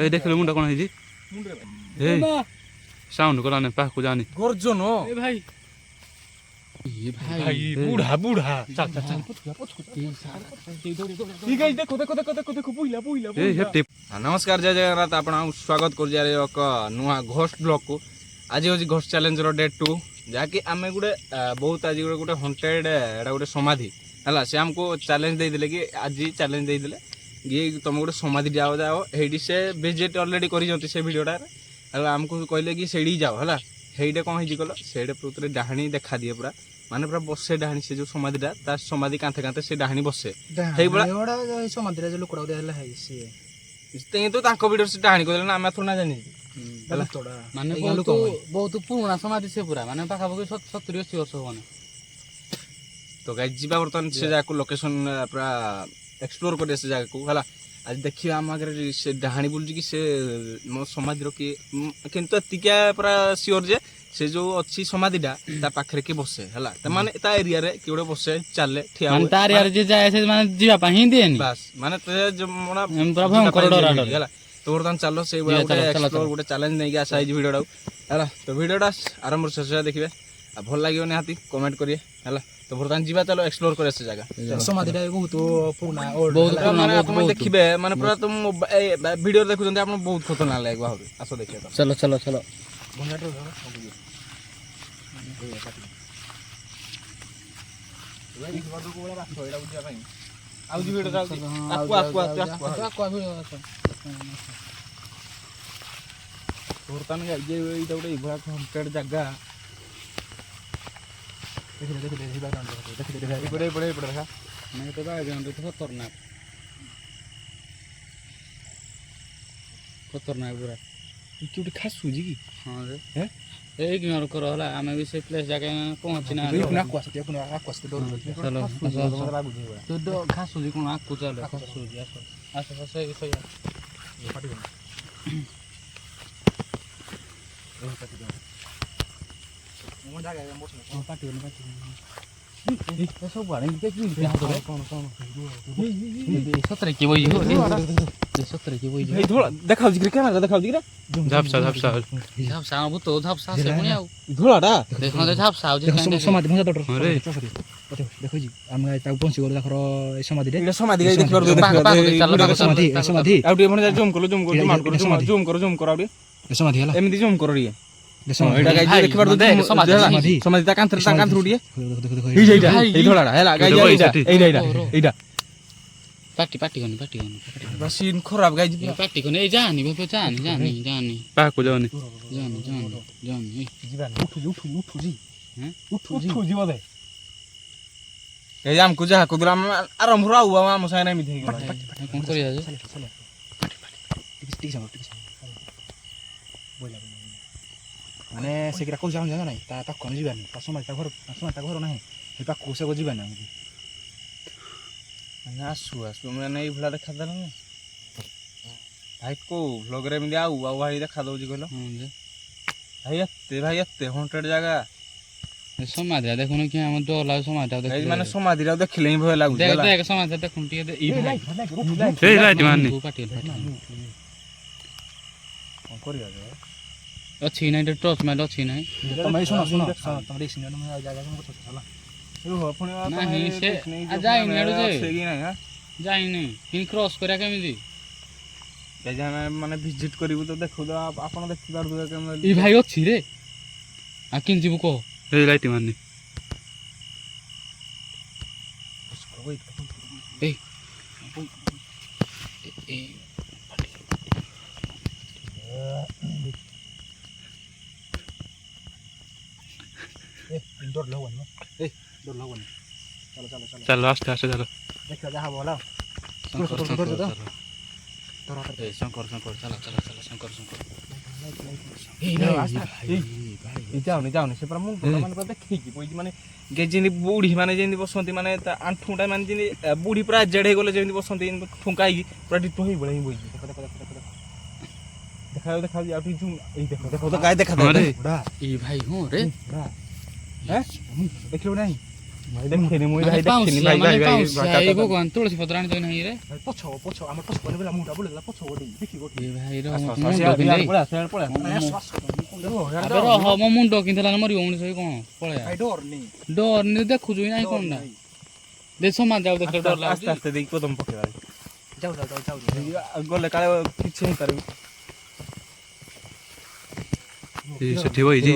এই ଦେଖିଲୁ ମୁଣ୍ଡ କ'ଣ ହେଇଛି ଏଇ ସାଉଣ୍ଡ କଲାନି ପାଖକୁ ଯାନି ଗର୍ଜନ ଭାଇ ଭାଇ ବୁଢା ବୁଢା ଚାଲ ଚାଲ ଚାଲ ଦେଖ ଦେଖ ଦେଖ ଦେଖ ଦେଖ ବୁଇଲା ବୁଇଲା ଏଇ ହେଟି ନମସ୍କାର ଜୟ ଜଗନ୍ନାଥ ଆପଣ ସ୍ୱାଗତ କରୁଛି ଆରେ ଏକ ନୂଆ ଘୋଷ୍ଟ ବ୍ଲଗକୁ ଆଜି ହେଉଛି ଘୋଷ୍ଟ ଚ୍ୟାଲେଞ୍ଜର ଡେ 2 ଯାହାକି ଆମେ ଗୋଟେ ବହୁତ ଆଜି ଗୋଟେ ହଣ୍ଟେଡ୍ ଏଇଟା ଗୋଟେ ସମାଧି ହେଲା ସେ ଆମକୁ ଚ୍ୟାଲେଞ୍ଜ ଦେଇଥିଲେ କି ଆଜି ଚ୍ୟାଲେଞ୍ଜ ଦେଇଥିଲେ କି ତୁମେ ଗୋଟେ ସମାଧି ଯାଅ ଯାଅ ସେଇଠି ସେ ଭିଜିଟ୍ ଅଲରେଡ଼ି କରିଛନ୍ତି ସେ ଭିଡ଼ିଓଟାରେ ହେଲା ଆମକୁ କହିଲେ କି ସେଇଠିକି ଯାଅ ହେଲା ସେଇଟା କ'ଣ ହେଇଛି କହିଲ ସେଇଟା ପ୍ରକୃତରେ ଡାହାଣୀ ଦେଖାଦିଏ ପୁରା ମାନେ ପୁରା ବସେ ଡାହାଣୀ ସେ ଯେଉଁ ସମାଧିଟା ତା ସମାଧି କାନ୍ଥେ କାନ୍ଥେ ସେ ଡାହାଣୀ ବସେ ସେଇଭଳିଆ ସମାଧିରେ ଯୋଉ ଲୋକଟା ହେଲା ସିଏ କିନ୍ତୁ ତାଙ୍କ ଭିଡ଼ିଓରେ ସେ ଡାହାଣୀ କହିଲେ ନା ଆମେ ଥୋଡ଼ା ଜାଣିଛୁ ମାନେ ବହୁତ ପୁରୁଣା ସମାଧି ସେ ପୁରା ମାନେ ପାଖାପାଖି 70-80 ବର୍ଷ ହବନି ତ ଗାଈ ଯିବା ବର୍ତ୍ତମାନ ସେ ଜାଗାକୁ ଲୋକେସନ୍ ପୁରା ଏକ୍ସପ୍ଲୋର କରିବା ସେ ଜାଗାକୁ ହେଲା ଆଜି ଦେଖିବା ଆମ ଆଗରେ ସେ ଡାହାଣୀ ବୁଲୁଛି କି ସେ ମୋ ସମାଧିର କିଏ କିନ୍ତୁ ଏତିକିଆ ପୁରା ସିଓର ଯେ ସେ ଯୋଉ ଅଛି ସମାଧିଟା ତା ପାଖରେ କିଏ ବସେ ହେଲା ମାନେ ତା ଏରିଆରେ କିଏ ଗୋଟେ ବସେ ଚାଲେ ଠିଆ ହୁଏ ତା ଏରିଆରେ ଯିଏ ଯାଏ ସେ ମାନେ ଯିବା ପାଇଁ ହିଁ ଦିଏନି ବାସ୍ ମାନେ ହେଲା ତ ବର୍ତ୍ତମାନ ଚାଲ ସେଇଭଳିଆ ଗୋଟେ ଏକ୍ସପ୍ଲୋର ଗୋଟେ ଚ୍ୟାଲେଞ୍ଜ ନେଇକି ଆସିବା ହେଇଛି ଭିଡ଼ିଓଟାକୁ ହେଲା ତ ଭିଡ଼ିଓଟା ଆରମ୍ଭରୁ ଶେଷ ଯାଏଁ ଦେଖିବେ ଆଉ ଭଲ ଲାଗିବ ନିହାତି କମେଣ୍ଟ କରିବେ ହେଲା ତ ବର୍ତ୍ତମାନ ଯିବା ଚାଲ ଏକ୍ସପ୍ଲୋର କରିବା ସେ ଜାଗା ସମାଧିଟା ବହୁତ ପୁରୁଣା ମାନେ ଆପଣ ଦେଖିବେ ମାନେ ପୁରା ତ ଭିଡ଼ିଓ ଦେଖୁଛନ୍ତି ଆପଣ ବହୁତ ଖତରନାକ ଲାଗିବ ଆହୁରି ଆସ ଦେଖିବା ଚାଲ ଚାଲ ଚାଲ ବର୍ତ୍ତମାନ ଏଇଟା ଗୋଟେ ଏଇଭଳିଆ ହଣ୍ଟେଡ୍ ଜାଗା ଖତରନାକ ପୁରା କିଏ ଖାସୁଛି କି ହଁ ରେ ଏଇ ଇଗ୍ନୋର କର ହେଲା ଆମେ ବି ସେ ପ୍ଲେସ୍ ଜାଗା ପହଞ୍ଚି ନା ଖାସୁଛି କ'ଣ ଆକୁ ଚାଲ ଖାସୁଛି ଆସ ଆସ ଆସ ସତରେ କିଏ ବହି ସତରେ କିଏ ବହି ଦେଖାଉଛି କି କ୍ୟାମେରା ଦେଖାଉଛି କି ଝାପସା ଝାପସା ଝାପସା ଭୂତ ଝାପସା ସେ ପୁଣି ଆଉ ଧଳାଟା ଦେଖନ୍ତୁ ଝାପସା ହଉଛି ସମାଧି ଦେଖୁଛି ଆମେ ତାକୁ ପହଞ୍ଚି ଗଲୁ ତାଙ୍କର ଏ ସମାଧିରେ ସମାଧି ସମାଧି ଆଉ ଟିକେ ମାନେ ଜୁମ୍ କର ଜୁମ୍ କର ଆଉ ଟିକେ ସମାଧି ହେଲା ଏମିତି ଜୁମ୍ କର ଟିକେ ସମାଧି ତା କାନ୍ଥରୁ ଟିକେ ଏଇ ଧଳାଟା ହେଲା ଏଇଟା ପାଟି କନି ସିନ୍ ଖରାପ ଗାଇଛି ପାଟି କନି ଏଇ ଯାଆନି ଯାଆନି ପାଖକୁ ଯାଉନି ଉଠୁଛି ବୋଧେ ଏଇ ଆମକୁ ଯାହା କହୁଥିଲା ଆମେ ଆରମ୍ଭରୁ ଆଉ ଆମ ସାଙ୍ଗରେ ଏମିତି କ'ଣ କରିବା ଯେ ମାନେ ସେ କିରା କହୁଛି ଆମେ ଜାଣିଛ ନାହିଁ ତା ପାଖକୁ ଆମେ ଯିବାନି ତା ସମାଧି ତା ଘର ନାହିଁ ସେ ପାଖକୁ ସେ ଯିବାନି ଆମକୁ ଆସୁ ମାନେ ଏଇଭଳିଆ ଦେଖାଦେଲା ନା ଭାଇ କୋଉ ଭ୍ଲଗରେ ଏମିତି ଆଉ ଭାଇ ଦେଖାଦଉଛି କହିଲ ଭାଇ ଏତେ ହଣ୍ଟେଡ୍ ଜାଗା ସମାଧିଟା ଦେଖୁନ କି ଆମ ଡୋଲା ସମାଧିଟା ମାନେ ସମାଧିଟା ଦେଖିଲେ ହିଁ ଭୟ ଲାଗୁଛି ଦେଖ ସମାଧିଟା ଦେଖୁନ ଟିକେ ଅଛି ନାଇଁ ଟର୍ଚ୍ଚ ମାଇଲ ଅଛି ନାଇଁ ଯାଇନି କିନ୍ତୁ କ୍ରସ୍ କରିବା କେମିତି ମାନେ ଭିଜିଟ୍ କରିବୁ ତ ଦେଖୁ ଆପଣ ଦେଖିପାରୁଥିବେ ଏଇ ଭାଇ ଅଛି ରେ ଆଉ କେମିତି ଯିବୁ କହ ଏଇ ଲାଇଟ୍ ମାରନି ଚାଲ ଆସ୍ତେ ଆସ୍ତେ ଚାଲ ଦେଖିବା ଯାହା ଭଲ ଶଙ୍କର ଯାଉନି ସେ ପୁରା ମୁଣ୍ଡ ମାନେ ଦେଖେଇକି ବଇଛି ମାନେ ଯେମିତି ବୁଢୀ ମାନେ ଯେମିତି ବସନ୍ତି ମାନେ ତା ଆଣ୍ଠୁଟା ମାନେ ଯେମିତି ବୁଢୀ ପୁରା ଜେଡ୍ ହେଇଗଲେ ଯେମିତି ବସନ୍ତି ଠୁଙ୍କା ହେଇକି ପୁରା ଡିଟୋ ହେଇଭଳିଆ ହିଁ ବଇଛି ଦେଖାଯାଉଛି ଆଉ ଟିକେ ଜୁମ୍ ଏଇ ଦେଖ ଗାଈ ଦେଖା ଏଇ ଭାଇ ହଁ ରେ ଦେଖିଲୁ ନାହିଁ ଭାଇ ଦେଖିନି ମୁଁ ମାନେ ଭାଇ ଦେଖିନି ପାଉଁଶିଆ, ଭାଇ ମାନେ ଭାଇ ଭାଇ ପାଉଁଶିଆ, ଏଇ ଭଗବାନ ତୁଳସୀ ପତ୍ର ଆଣିଛ ନାହିଁ ରେ ପଛ ଆମର ପଛ ପଟେ ବେଲା ମୁଣ୍ଡା ବୁଲେଇଲା ପଛ ଗୋଟେ ଦେଖି ଗୋଟେ ଏ ଭାଇର ଆସ, ମୁଣ୍ଡ ଆସ, ସିଆଡେ କିନ୍ଦେଇ ପଳା ସିଆଡେ ପଳା ଆବେ ରହ ମୋ ମୁଣ୍ଡ କିନ୍ଦେଲା ମରିବ ମଣିଷ ଏଇ କଣ ପଳେଆ ଭାଇ ଡରନି ଡର ଦେଖୁଛୁ କି ନାହିଁ କଣଟା ଦେ ସମାଜ ଯାଉ ଦେଖିଲେ ଡର ଆସ୍ତେ ଲାଗୁଛି ଆସ୍ତେ ଦେଇକି କଦମ ପକେଇବା ଯାଉ ଗଲେ କାଳେ କିଛି ହେଇପାରିବ ସେଠି ବଇଛି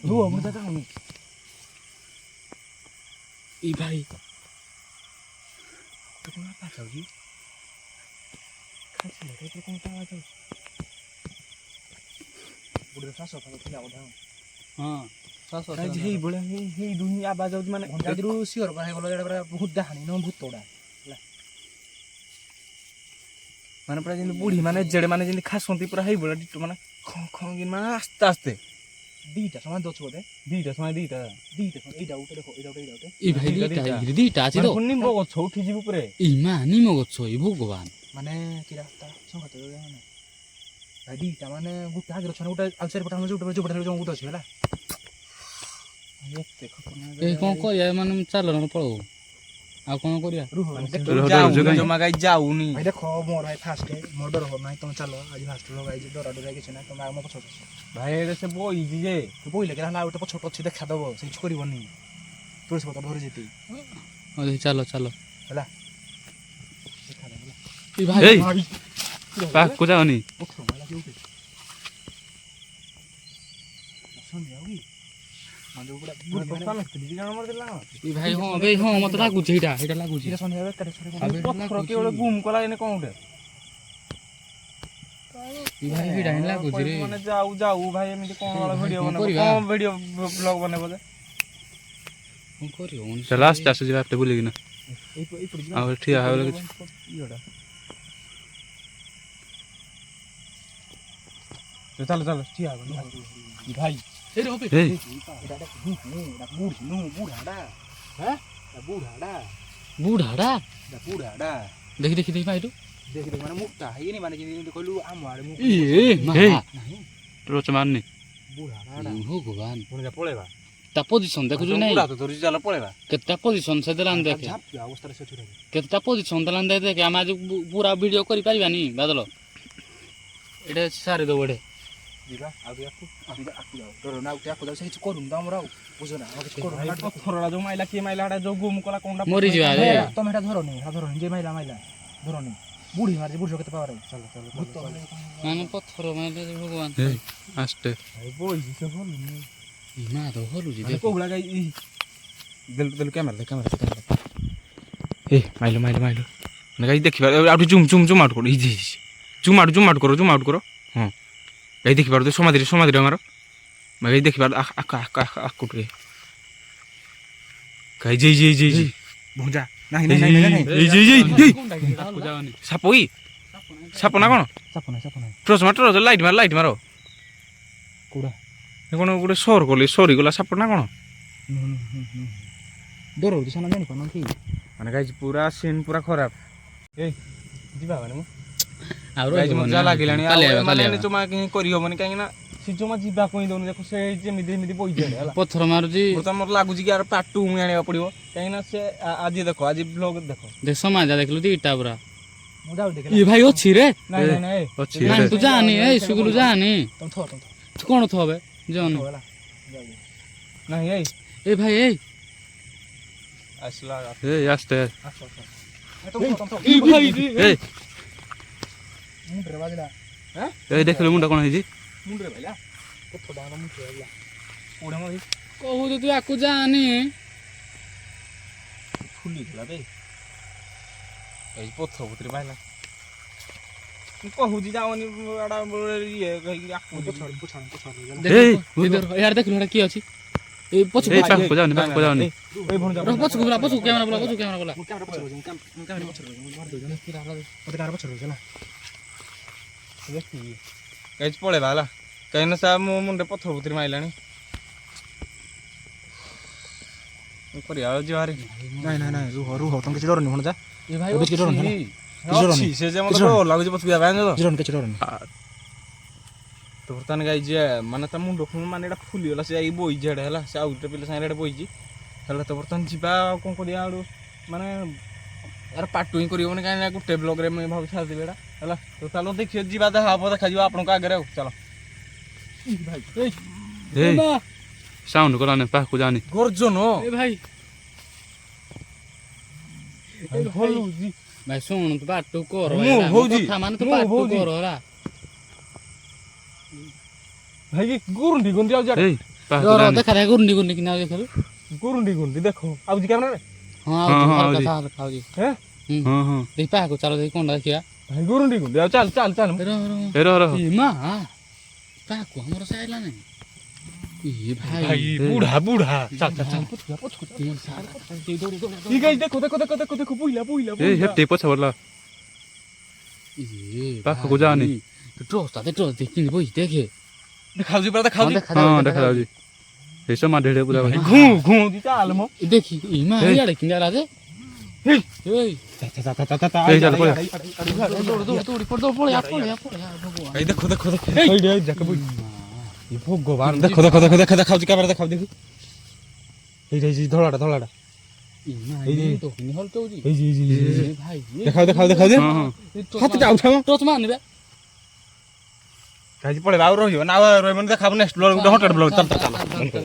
ରୁହ ମୁଁ ଯାଉନି ଏଇ ଭାଇ ତୁ କଣ ପାଛ ଯାଉଛି ଖାଇছিল ରେ କଣ ତା ଯାଉଛି ବୁଢ଼ୀ ଶ୍ୱାସ ଥିଲା ବୋଧେ ହଁ ଶ୍ୱାସ କାଇଁ ହେଇ ବଳେ ହେଇ ଦୁନି ଆବାଜ ହଉଛି ମାନେ ଘଣ୍ଟାରୁ ସିଓର ପରା ହେଇଗଲା ଏଇଟା ପୁରା ବହୁତ ଡାହାଣୀ ନ ଭୂତଟା ମାନେ ପୁରା ଯେମିତି ବୁଢ଼ୀ ମାନେ ଜେଡ଼େ ମାନେ ଯେମିତି ଖାସନ୍ତି ପୁରା ହେଇ ବଳେ ମାନେ ଖଁ ଖଁ କି ମାନେ ଆସ୍ତେ ଆସ୍ତେ ଦିଟା ସମାନ ଦଉଛି ବୋଧେ ଦିଟା ସମୟ ଦିଟା ଏଇଟା ଗୋଟେ ଦେଖ ଏଇଟା ଗୋଟେ ଏଇ ଭାଇ ଦିଟା ଅଛି ତ ନିମ୍ବ ଗଛ ଉଠିଯିବ ଉପରେ ଏଇ ମା ନିମ ଗଛ ଏଇ ଭଗବାନ ମାନେ କିରା ତା ସଂଘାତ ମାନେ ଭାଇ ଦିଟା ମାନେ ଗୋଟେ ଆଗରେ ଛାନ ଗୋଟେ ଆଲସାରି ପଟା ଯୋଉଟା ଗୋଟେ ଅଛି ହେଲା ଏତେ ଖତରନାକ ଏ କଣ କରିବା ମାନେ ଚାଲ ନହେଲେ ପଳଉ ଆଉ କଣ କରିବା ରୁହ ଯାଉନି ଜମା ଗାଈ ଯାଉନି ଭାଇ ଦେଖ ମୋର ଭାଇ ଫାଷ୍ଟ ମୋର ଡର ହବ ନାହିଁ ତମେ ଚାଲ ଆଜି ଫାଷ୍ଟ ଲଗାଇଛି ଡର କିଛି ନାହିଁ ତମେ ଆମ ପଛକୁ ଭାଇ ଏଇଟା ସେ ବଇଛି ଯେ ତୁ ବୋଇଲେ କି ହେଲା ଆଉ ଗୋଟେ ପଛକୁ ଅଛି ଦେଖାଦବ ସେ କିଛି କରିବନି ତୁଳସୀ ପତ୍ର ଧରି ଯେତି ଚାଲ ଚାଲ ହେଲା ଏଇ ଭାଇ ଏଇ ପାଖକୁ ଯାଅନି ଏଇ ଭାଇ ହଁ ମତେ ଲାଗୁଛି ଏଇଟା ଲାଗୁଛି ଗୁମ କଲା ଏନେ କଣ ଗୋଟେ ଏଇ ଭାଇ ଏଇଟା ହିଁ ଲାଗୁଛି ରେ ମାନେ ଯାଉ ଯାଉ ଭାଇ ଏମିତି କଣ ଭିଡିଓ କଣ ବନେଇବ କରିବା? କଣ ଭିଡିଓ ବ୍ଲଗ ବନେଇବ ଯେ କଣ କରିବ ଚାଲ ଆସ୍ତେ ଆସ୍ତେ ଯିବା ଏତେ ବୁଲିକିନା ଆଉ ଠିଆ ହେବା କିଛି ଚାଲ ଚାଲ ଠିଆ ହବ ଭାଇ ଏଇ ବୁଢାଟା ବୁଢାଟା ଦେଖି ଭାଇ ଏଇଠୁ ଦେଖି ମାନେ ମୁକ୍ତା ହେଇନି ମାନେ ଯେମିତି କହିଲୁ ଆମ ଆଡେ ଟର୍ଚ୍ଚ ମାରନି ଭଗବାନ ପୁଣି ଯା ପଳେଇବା ତା ପୋଜିସନ ଦେଖୁଛୁ ନାଇଁ ଧରିଛି ଚାଲ ପଳେଇବା କେତେଟା ପୋଜିସନ ସେ ଦେଲାନି ଦେଖେ ଅବସ୍ଥାରେ ସେ ଛୁରୀ କେତେଟା ପୋଜିସନ ଦେଲାନି ଦେଖେ ଆମେ ଆଜି ପୁରା ଭିଡିଓ କରିପାରିବାନି ବାଦଲ ଏଇଟା ସାରିଦବ ଏଠି ଯିବା ଆଉ ଆକୁ ଯାଉ ଡର ନା ଆଉ ଆକୁ ଯାଉ ସେ କିଛି କରୁନି ତ ଆମର ଆଉ ବୁଝ ନା ଆଉ କିଛି କରୁନି ପଥରଟା ଯୋଉ ମାଇଲା କିଏ ମାଇଲା ହେଟା ଯୋଉ ଗୁମ କଲା କଣଟା ମରିଯିବା ରେ ତମେ ଏଟା ଧରନି ଯେ ମାଇଲା ଧରନି ବୁଢୀ ମାରିଛି ବୁଢୀ କେତେ ପାୱାର ଚାଲ ଭୂତ ମାନେ ପଥର ମାଇଲେ ଭଗବାନ ଆସ୍ତେ ବଇଛି ସେ ଭଲ ମା ତ ହଲୁଛି କୋଉଭଳିଆ ଗାଈ ଦେଲୁ କ୍ୟାମେରା ଏ ମାଇଲ ମାନେ ଗାଈ ଦେଖିବା ଆଉ ଜୁମ୍ ଆଉଟ୍ କର ଇଜି ଜୁମ୍ ଆଉଟ୍ କର ହଁ ଗାଈ ଦେଖିପାରୁ ସମାଧିରେ ଆମର ଗାଈ ଦେଖିପାରୁ ଆକୁଟରେ ଗାଈ ଜି ଭୁଞ୍ଜା ନାହିଁ ସାପ କି ସାପ ନା କଣ ସାପ ନାହିଁ ଟର୍ଚ୍ଚ ମାର ଲାଇଟ୍ ମାର କୋଉଟା କଣ ଗୋଟେ ସରିଗଲା ସାପ ନା କଣ ଡର ହଉଛି ସାନ ଜାଣିପାରୁନ କି ମାନେ ଗାଈ ପୁରା ସିନ୍ ପୁରା ଖରାପ ଏଇ ଯିବା ମାନେ ମୁଁ ଆଉ ମଜା ଲାଗିଲାଣି ମାନେ ଜମା କରିହବନି କାହିଁକି ନା ସେ ଜମା ଯିବାକୁ ହିଁ ଦଉନି ଦେଖ ସେ ଯେମିତି ବଇଛି ହେଲା ପଥର ମାରୁଛି ମୋର ଲାଗୁଛି କି ଆର ପାର୍ଟ 2 ମୁଁ ଆଣିବାକୁ ପଡିବ କାହିଁକି ନା ସେ ଆଜି ଦେଖ ଆଜି ବ୍ଲଗ ଦେଖ ସମାଜ ଦେଖିଲୁ ଦିଟା ପୁରା ମୁଁ ଯାଉ ଦେଖ ଏ ଭାଇ ଅଛି ରେ ନାଇଁ ଅଛି ନାଇଁ ତୁ ଯାଆନି ଏଇ ସୁଗୁଲୁ ଯାଆନି ତମ ତୁ କଣ ଥବେ ଜନ ନାଇଁ ଏ ଭାଇ ଏଇ ଆସିଲା ଏଇ ଆସ୍ତେ ଏଇ ଭାଇ ଏଇ ମୁଣ୍ଡରେ ବାଜିଲା ଏଇ ଦେଖିଲୁ ମୁଣ୍ଡ କଣ ହେଇଛି ମୁଣ୍ଡରେ ବାଜିଲା ପଥରଟା ଆମ ମୁଣ୍ଡରେ ବାଜିଲା କୋଉଟା ମରି କହୁଛୁ ତୁ ଆକୁ ଯାଆନି ଫୁଲିଥିଲା ବେ ଏଇ ପଥର ଭିତରେ ବାହାରିଲା ମୁଁ କହୁଛି ଯାଉନି ଏଟା ଇଏ କହିକି ଇଆଡେ ଦେଖିଲୁ ଏଟା କିଏ ଅଛି এই পছু এই পাখু যাওনি এই ভন যা পছু বলা পছু ক্যামেরা বলা ক্যামেরা পছর রইছে ক্যামেরা পছর রইছে মার দইছ না ওতে কার পছর রইছে না দেখি গাইজ পଳେଇବା ହେଲା କାହିଁକିନା ସା ମୋ ମୁଣ୍ଡରେ ପଥର ଭିତରେ ମାଇଲାଣି କରିବା ଆଉ ଯିବାରେ ନାଇଁ ରୁହ ତମ କିଛି ଡରନି ଭଣ ଯା ଏ ଭାଇ କିଛି ଡରନି ଅଛି ସେ ଯେ ମତେ ଡର ଲାଗୁଛି ପଛକୁ ଯିବା ପାଇଁ ଡରନି କିଛି ଡରନି ତ ବର୍ତ୍ତମାନ ଗାଇଜ ମାନେ ତା ମୁଣ୍ଡ ମାନେ ଏଇଟା ଫୁଲିଗଲା ସେ ଯାଇକି ବଇଛି ଏଇଟା ହେଲା ସେ ଆଉ ଗୋଟେ ପିଲା ସାଙ୍ଗରେ ଏଇଟା ବଇଛି ହେଲା ତ ବର୍ତ୍ତମାନ ଯିବା ଆଉ କ'ଣ କରିବା ଆଡ଼ୁ ମାନେ यार पार्ट 2 करियोने काहे गुटे ब्लॉग रे मैं भाव छाड़ देबेडा हला तो चलो देखियो जीवा देखा आप देखा जीवा आपन को आगे रे चलो भाई ए साउंड कराने पाखु जानी गर्जन ए भाई भलु जी भाई सुन तो बात तो कर मु होजी कथा माने तो बात तो कर होला भाई गुरुंडी गुंडी आ जा ए पाखु रो जानी देखा रे गुंडी गुंडी किना देखो गुरुंडी देखो अब जी कैमरा रे हां हाँ, और जी। कथा खाओ जी हैं हां हां देख पा को चलो देख कोन देखिया भाई गुरुंडी गुंडी आ चल चल चल रो रो ए रो ए मां पा को हमरो साइला नहीं ए भाई भाई बूढ़ा बूढ़ा चल चल चल ये सारा ठीक है देखो देखो देखो देखो देखो पुइला पुइला ए हेटे पछा बरला ए पाखु जानी ट्रोस देख किन बोई देखे दिखाओ जी पर दिखाओ जी हां देखा जाऊ जी ऐसा मा ढेड़े पूरा भाई घू घू जी चल मो देखी ए मां ए। यार किन राजे हे ए ए चल पड़ दौड़ पड़ या भगवान भाई देखो देखो देखो ए दे जाके बुई ये भगवान देखो देखो देखो देखो दिखाओ जी कैमरा दिखाओ देखो ए जी धोलाडा ए मां तो किन हल तो जी ए जी ए भाई दिखाओ दिखाओ दिखाओ दे हां हां हाथ जा उठाओ टच मान बे काजी पळे बाव रहियो ना रहियो मन देखाब नेक्स्ट ब्लॉग 100 ब्लॉग चल चल